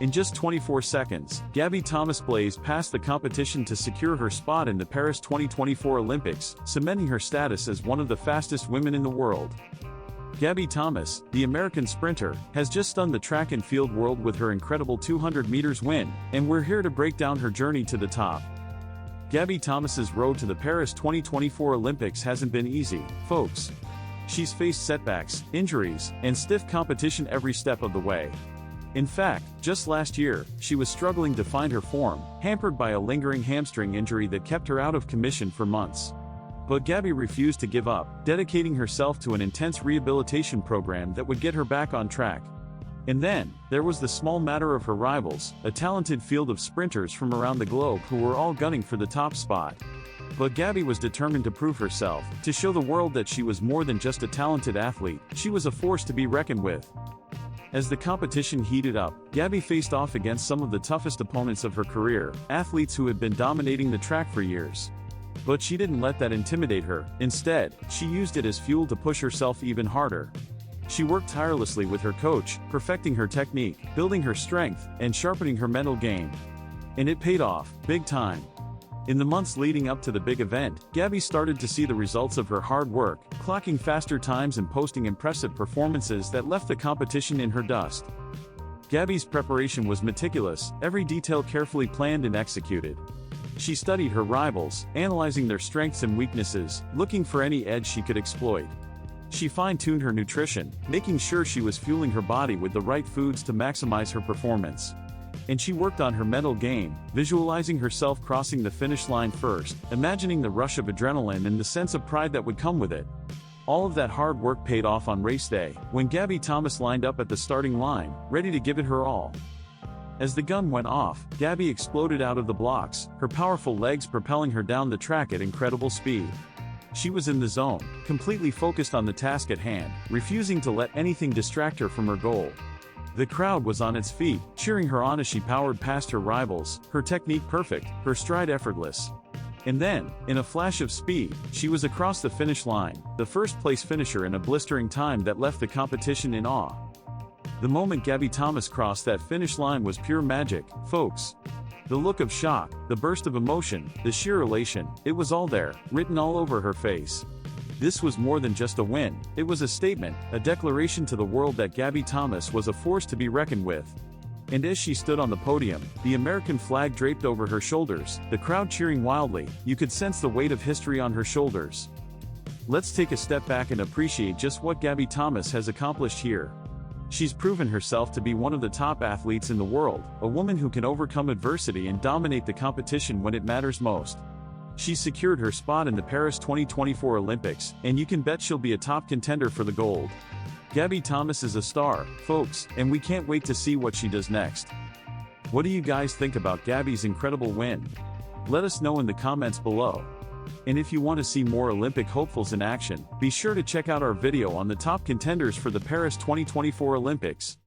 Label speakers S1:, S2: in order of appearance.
S1: In just 24 seconds, Gabby Thomas blazed past the competition to secure her spot in the Paris 2024 Olympics, cementing her status as one of the fastest women in the world. Gabby Thomas, the American sprinter, has just stunned the track and field world with her incredible 200 meters win, and we're here to break down her journey to the top. Gabby Thomas's road to the Paris 2024 Olympics hasn't been easy, folks. She's faced setbacks, injuries, and stiff competition every step of the way. In fact, just last year, she was struggling to find her form, hampered by a lingering hamstring injury that kept her out of commission for months. But Gabby refused to give up, dedicating herself to an intense rehabilitation program that would get her back on track. And then, there was the small matter of her rivals, a talented field of sprinters from around the globe who were all gunning for the top spot. But Gabby was determined to prove herself, to show the world that she was more than just a talented athlete, she was a force to be reckoned with. As the competition heated up, Gabby faced off against some of the toughest opponents of her career, athletes who had been dominating the track for years. But she didn't let that intimidate her. Instead, she used it as fuel to push herself even harder. She worked tirelessly with her coach, perfecting her technique, building her strength, and sharpening her mental game. And it paid off, big time. In the months leading up to the big event, Gabby started to see the results of her hard work, clocking faster times and posting impressive performances that left the competition in her dust. Gabby's preparation was meticulous, every detail carefully planned and executed. She studied her rivals, analyzing their strengths and weaknesses, looking for any edge she could exploit. She fine-tuned her nutrition, making sure she was fueling her body with the right foods to maximize her performance. And she worked on her mental game, visualizing herself crossing the finish line first, imagining the rush of adrenaline and the sense of pride that would come with it. All of that hard work paid off on race day, when Gabby Thomas lined up at the starting line, ready to give it her all. As the gun went off, Gabby exploded out of the blocks, her powerful legs propelling her down the track at incredible speed. She was in the zone, completely focused on the task at hand, refusing to let anything distract her from her goal. The crowd was on its feet, cheering her on as she powered past her rivals, her technique perfect, her stride effortless. And then, in a flash of speed, she was across the finish line, the first-place finisher in a blistering time that left the competition in awe. The moment Gabby Thomas crossed that finish line was pure magic, folks. The look of shock, the burst of emotion, the sheer elation, it was all there, written all over her face. This was more than just a win, it was a statement, a declaration to the world that Gabby Thomas was a force to be reckoned with. And as she stood on the podium, the American flag draped over her shoulders, the crowd cheering wildly, you could sense the weight of history on her shoulders. Let's take a step back and appreciate just what Gabby Thomas has accomplished here. She's proven herself to be one of the top athletes in the world, a woman who can overcome adversity and dominate the competition when it matters most. She's secured her spot in the Paris 2024 Olympics, and you can bet she'll be a top contender for the gold. Gabby Thomas is a star, folks, and we can't wait to see what she does next. What do you guys think about Gabby's incredible win? Let us know in the comments below. And if you want to see more Olympic hopefuls in action, be sure to check out our video on the top contenders for the Paris 2024 Olympics.